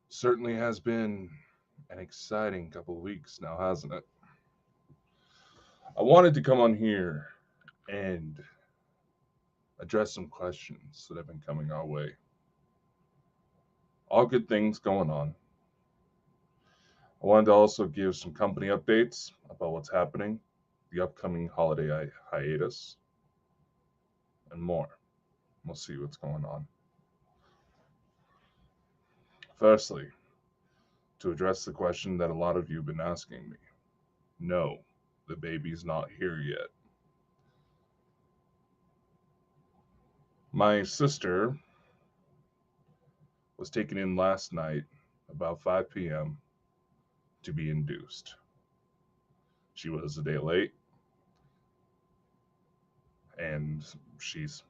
Certainly has been an exciting couple of weeks now, hasn't it? I wanted to come on here and address some questions that have been coming our way. All good things going on. I wanted to also give some company updates about what's happening, the upcoming holiday hiatus, and more. We'll see what's going on. Firstly, to address the question that a lot of you have been asking me, no, the baby's not here yet. My sister was taken in last night about 5 p.m. to be induced. She was a day late, and she's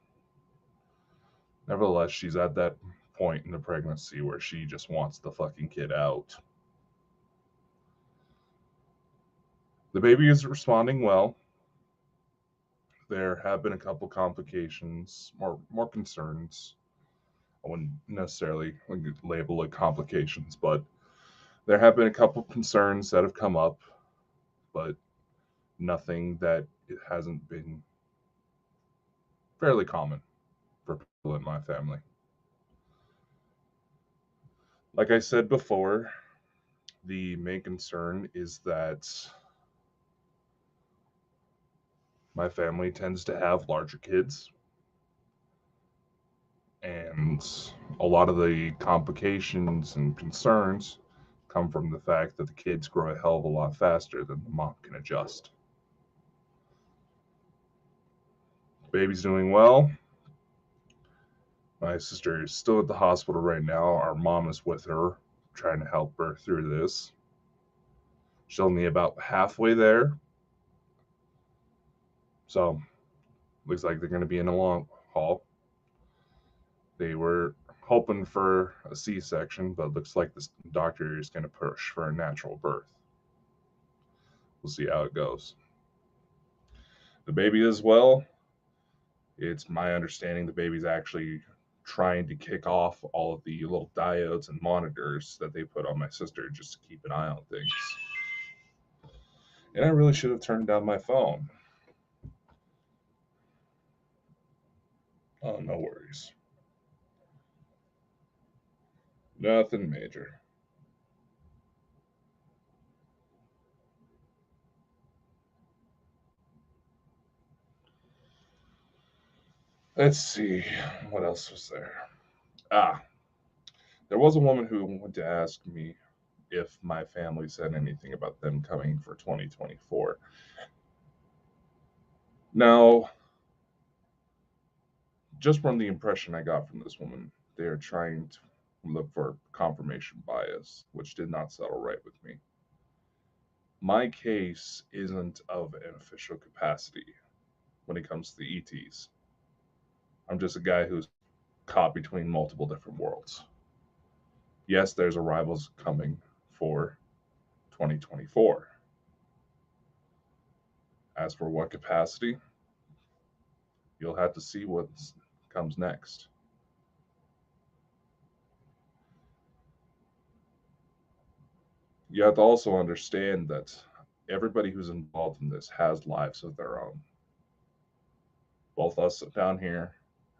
nevertheless she's at that point in the pregnancy where she just wants the fucking kid out. The baby is responding well. There have been a couple complications, more concerns. I wouldn't necessarily label it complications, but there have been a couple concerns that have come up, but nothing that it hasn't been fairly common for people in my family. Like I said before, the main concern is that my family tends to have larger kids, and a lot of the complications and concerns come from the fact that the kids grow a hell of a lot faster than the mom can adjust. Baby's doing well. My sister is still at the hospital right now. Our mom is with her, trying to help her through this. She's only about halfway there. So, looks like they're going to be in a long haul. They were hoping for a C-section, but looks like this doctor is going to push for a natural birth. We'll see how it goes. The baby as well. It's my understanding the baby's actually trying to kick off all of the little diodes and monitors that they put on my sister just to keep an eye on things. And I really should have turned down my phone. Oh, no worries. Nothing major. Let's see. What else was there? Ah, there was a woman who wanted to ask me if my family said anything about them coming for 2024. Now, just from the impression I got from this woman, they are trying to look for confirmation bias, which did not settle right with me. My case isn't of an official capacity when it comes to the ETs. I'm just a guy who's caught between multiple different worlds. Yes, there's arrivals coming for 2024. As for what capacity, you'll have to see what comes next. You have to also understand that everybody who's involved in this has lives of their own. Both us down here,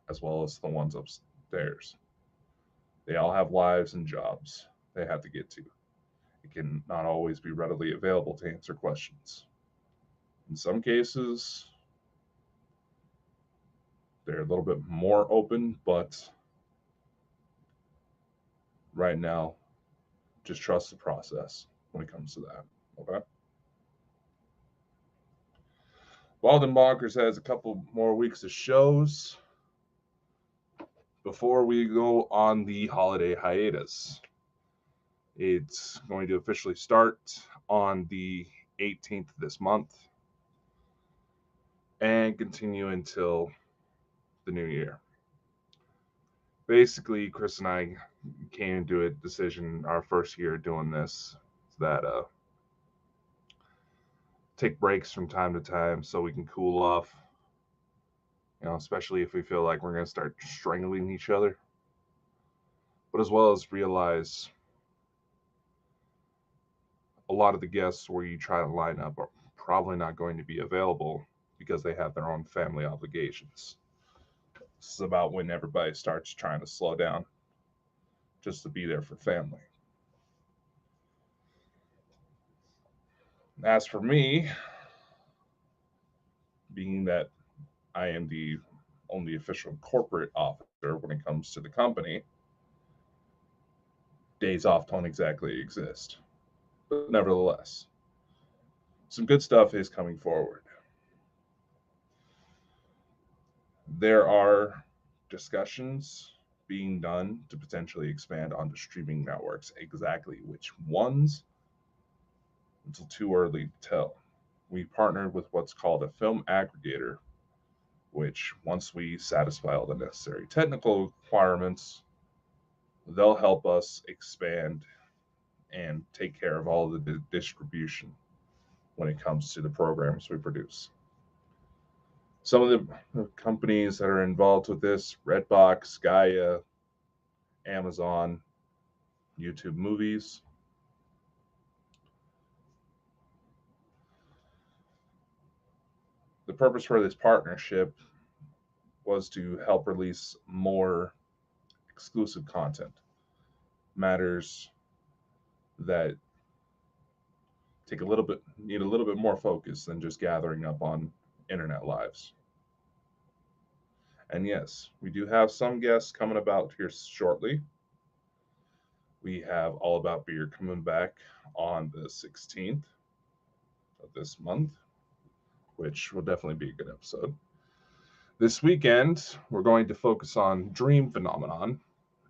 as well as the ones upstairs. They all have lives and jobs they have to get to. It can not always be readily available to answer questions. In some cases, they're a little bit more open, but right now, just trust the process when it comes to that. Okay? Walden Bonkers has a couple more weeks of shows before we go on the holiday hiatus. It's going to officially start on the 18th this month and continue until the new year. Basically, Chris and I came to a decision our first year doing this that take breaks from time to time so we can cool off, especially if we feel like we're going to start strangling each other, but as well as realize lot of the guests where you try to line up are probably not going to be available because they have their own family obligations. This is about when everybody starts trying to slow down just to be there for family. As for me, being that I am the only official corporate officer when it comes to the company, days off don't exactly exist. But nevertheless, some good stuff is coming forward. There are discussions being done to potentially expand onto streaming networks. Exactly which ones, it's too early to tell. We partnered with what's called a film aggregator, which once we satisfy all the necessary technical requirements, they'll help us expand and take care of all of the distribution when it comes to the programs we produce. Some of the companies that are involved with this: Redbox, Gaia, Amazon, YouTube Movies. The purpose for this partnership was to help release more exclusive content, matters that need a little bit more focus than just gathering up on internet lives. And yes, we do have some guests coming about here shortly. We have All About Beer coming back on the 16th of this month, which will definitely be a good episode. This weekend, we're going to focus on dream phenomenon,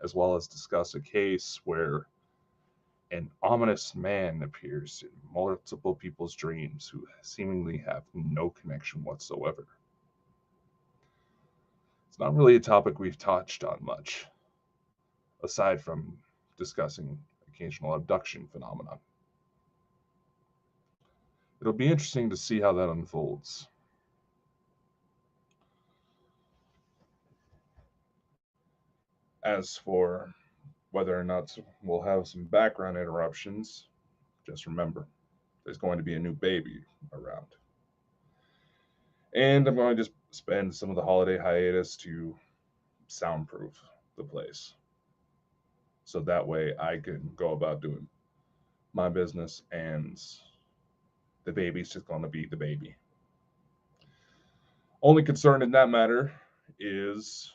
as well as discuss a case where an ominous man appears in multiple people's dreams who seemingly have no connection whatsoever. It's not really a topic we've touched on much, aside from discussing occasional abduction phenomenon. It'll be interesting to see how that unfolds. As for whether or not we'll have some background interruptions, just remember, there's going to be a new baby around. And I'm going to just spend some of the holiday hiatus to soundproof the place. So that way I can go about doing my business and the baby's just going to be the baby. Only concern in that matter is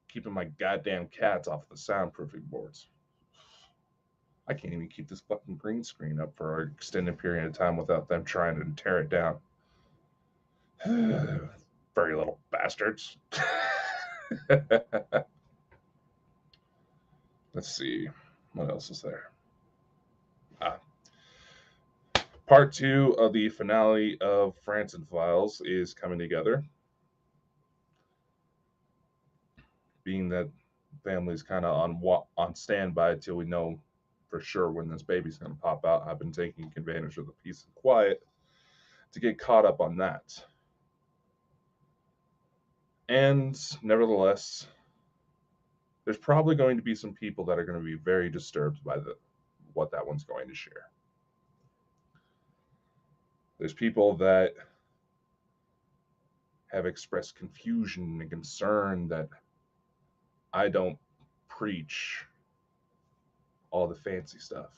keeping my goddamn cats off the soundproofing boards. I can't even keep this fucking green screen up for an extended period of time without them trying to tear it down. Very little bastards. Let's see. What else is there? Part 2 of the finale of Franson Files is coming together. Being that family's kind of on standby till we know for sure when this baby's going to pop out, I've been taking advantage of the peace and quiet to get caught up on that. And nevertheless, there's probably going to be some people that are going to be very disturbed by what that one's going to share. There's people that have expressed confusion and concern that I don't preach all the fancy stuff.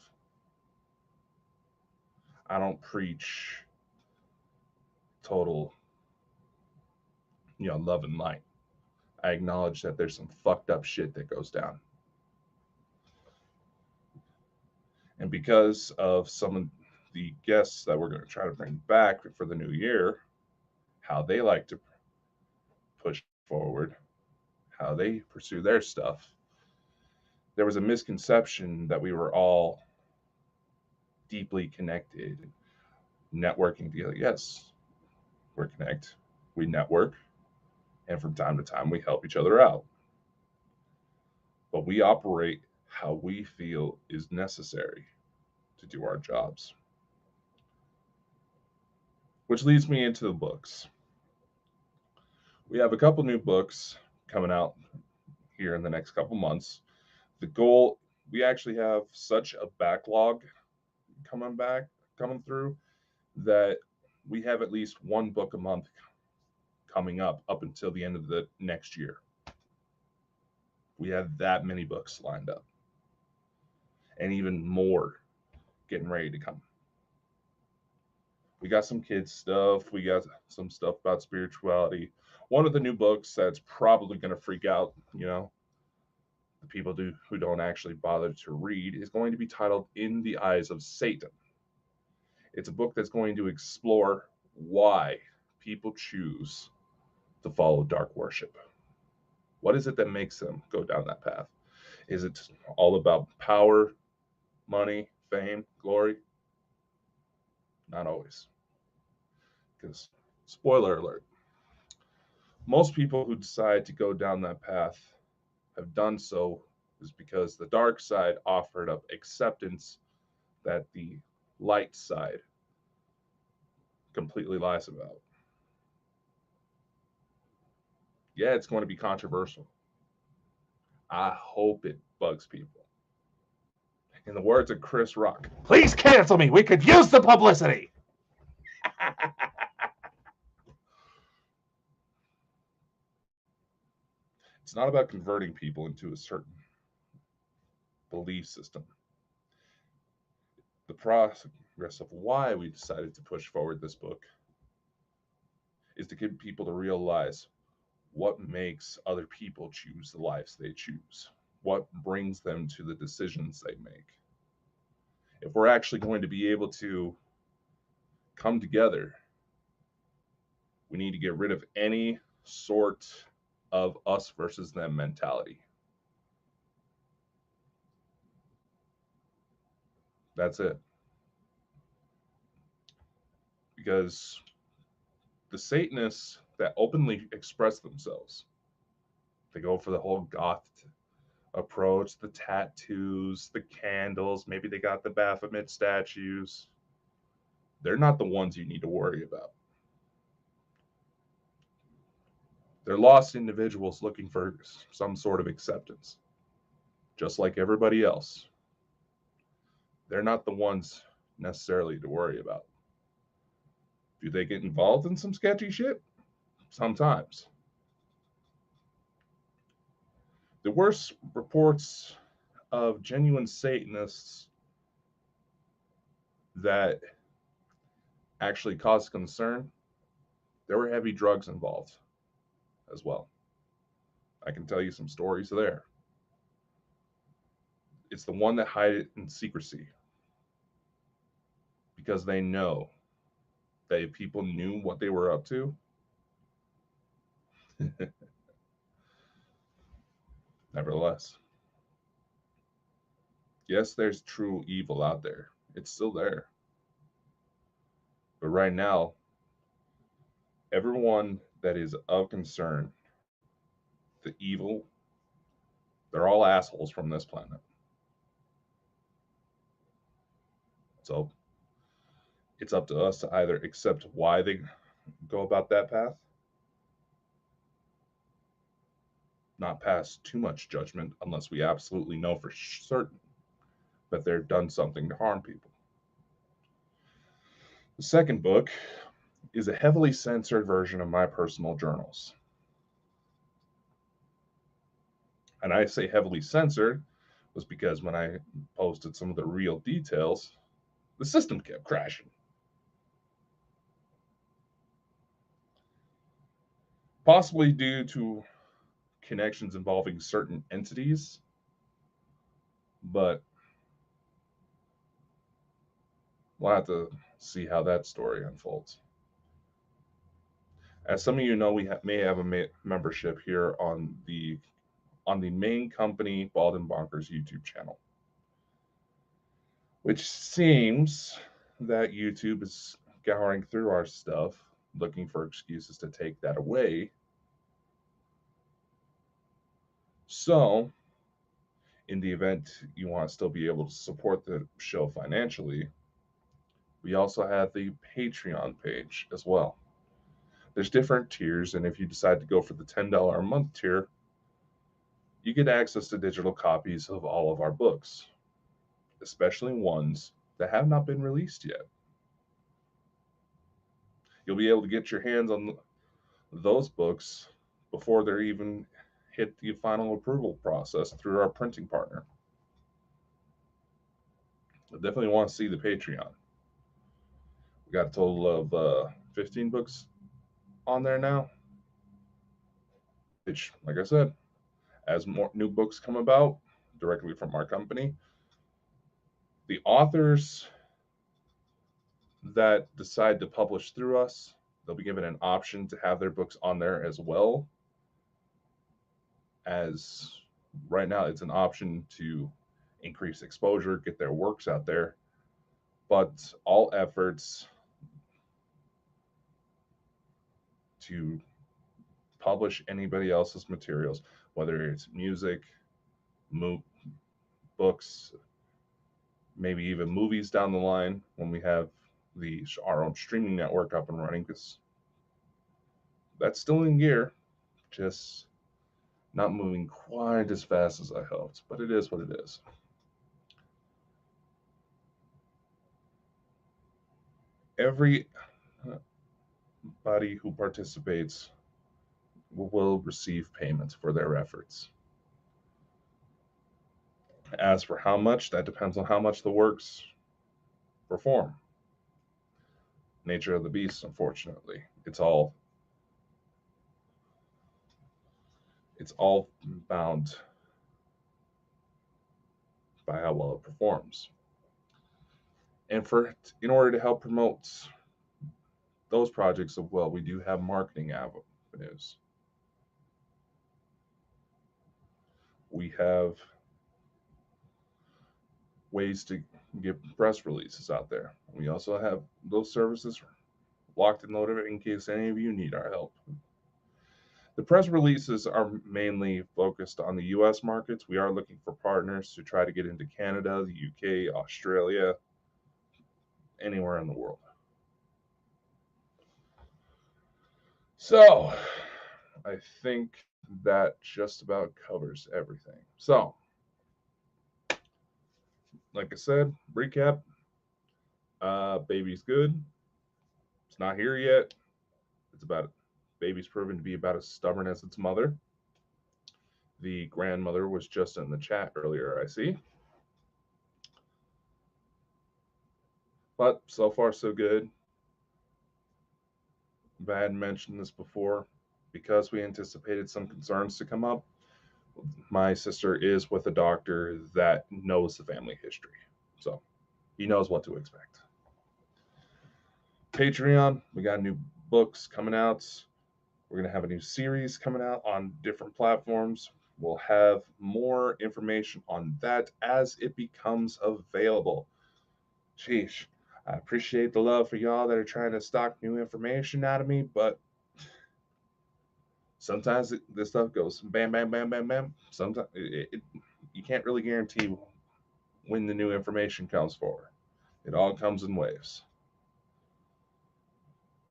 I don't preach total, love and light. I acknowledge that there's some fucked up shit that goes down. And because of some of the guests that we're going to try to bring back for the new year, how they like to push forward, how they pursue their stuff, there was a misconception that we were all deeply connected, networking together. Yes, we're connected, we network, and from time to time we help each other out. But we operate how we feel is necessary to do our jobs. Which leads me into the books. We have a couple new books coming out here in the next couple months. The goal We actually have such a backlog coming through that we have at least one book a month coming up until the end of the next year. We have that many books lined up, and even more getting ready to come. We got some kids stuff. We got some stuff about spirituality. One of the new books that's probably going to freak out, the people who don't actually bother to read, is going to be titled In the Eyes of Satan. It's a book that's going to explore why people choose to follow dark worship. What is it that makes them go down that path? Is it all about power, money, fame, glory? Not always. Because, spoiler alert, most people who decide to go down that path have done so is because the dark side offered up acceptance that the light side completely lies about. Yeah, it's going to be controversial. I hope it bugs people. In the words of Chris Rock, please cancel me. We could use the publicity. It's not about converting people into a certain belief system. The progress of why we decided to push forward this book is to get people to realize what makes other people choose the lives they choose, what brings them to the decisions they make. If we're actually going to be able to come together, we need to get rid of any sort of us versus them mentality. That's it. Because the Satanists that openly express themselves, they go for the whole goth approach, the tattoos, the candles, maybe they got the Baphomet statues. They're not the ones you need to worry about. They're lost individuals looking for some sort of acceptance, just like everybody else. They're not the ones necessarily to worry about. Do they get involved in some sketchy shit? Sometimes. The worst reports of genuine Satanists that actually caused concern, there were heavy drugs involved as well. I can tell you some stories there. It's the one that hide it in secrecy because they know that if people knew what they were up to, nevertheless, yes, there's true evil out there. It's still there. But right now, everyone that is of concern, the evil, they're all assholes from this planet. So it's up to us to either accept why they go about that path, not pass too much judgment unless we absolutely know for certain that they've done something to harm people. The second book is a heavily censored version of my personal journals. And I say heavily censored was because when I posted some of the real details, the system kept crashing. Possibly due to connections involving certain entities, but we'll have to see how that story unfolds. As some of you know, we may have a membership here on the main company Bald and Bonkers YouTube channel, which seems that YouTube is scouring through our stuff, looking for excuses to take that away. So, in the event you want to still be able to support the show financially, we also have the Patreon page as well. There's different tiers, and if you decide to go for the $10 a month tier, you get access to digital copies of all of our books, especially ones that have not been released yet. You'll be able to get your hands on those books before they're even hit the final approval process through our printing partner. I definitely want to see the Patreon. We got a total of 15 books on there now. Which, like I said, as more new books come about directly from our company, the authors that decide to publish through us, they'll be given an option to have their books on there as well. As right now, it's an option to increase exposure, get their works out there. But all efforts to publish anybody else's materials, whether it's music, books, maybe even movies down the line when we have our own streaming network up and running, because that's still in gear, just not moving quite as fast as I hoped, but it is what it is. Everybody who participates will receive payments for their efforts. As for how much, that depends on how much the works perform. Nature of the beast, unfortunately. It's all bound by how well it performs. And in order to help promote those projects as well, we do have marketing avenues. We have ways to get press releases out there. We also have those services locked and loaded in case any of you need our help. The press releases are mainly focused on the US markets. We are looking for partners to try to get into Canada, the UK, Australia, anywhere in the world. So, I think that just about covers everything. So, like I said, recap. Baby's good. It's not here yet. Baby's proven to be about as stubborn as its mother. The grandmother was just in the chat earlier, I see. But so far, so good. I had mentioned this before. Because we anticipated some concerns to come up, my sister is with a doctor that knows the family history. So he knows what to expect. Patreon, we got new books coming out. We're going to have a new series coming out on different platforms. We'll have more information on that as it becomes available. Sheesh. I appreciate the love for y'all that are trying to stock new information out of me, but sometimes this stuff goes bam, bam, bam, bam, bam. Sometimes you can't really guarantee when the new information comes forward. It all comes in waves.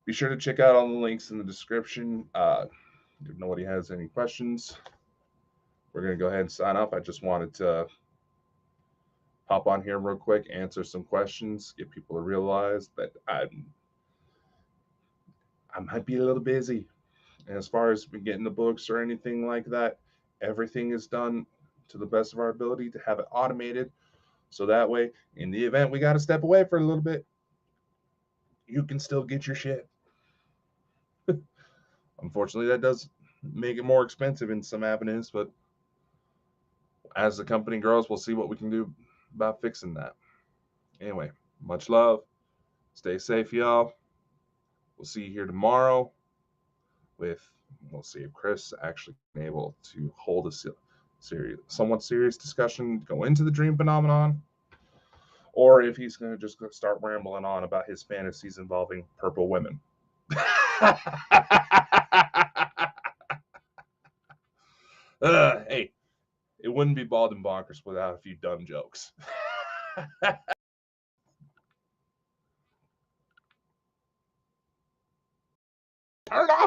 Be sure to check out all the links in the description. If nobody has any questions, we're going to go ahead and sign off. I just wanted to hop on here real quick, answer some questions, get people to realize that I might be a little busy. And as far as getting the books or anything like that, everything is done to the best of our ability to have it automated. So that way, in the event we got to step away for a little bit, you can still get your shit. Unfortunately, that does make it more expensive in some avenues, but as the company grows, we'll see what we can do about fixing that. Anyway, much love. Stay safe, y'all. We'll see you here tomorrow we'll see if Chris actually been able to hold a somewhat serious discussion, go into the dream phenomenon, or if he's going to just start rambling on about his fantasies involving purple women. Hey, it wouldn't be Bald and Bonkers without a few dumb jokes. Turn off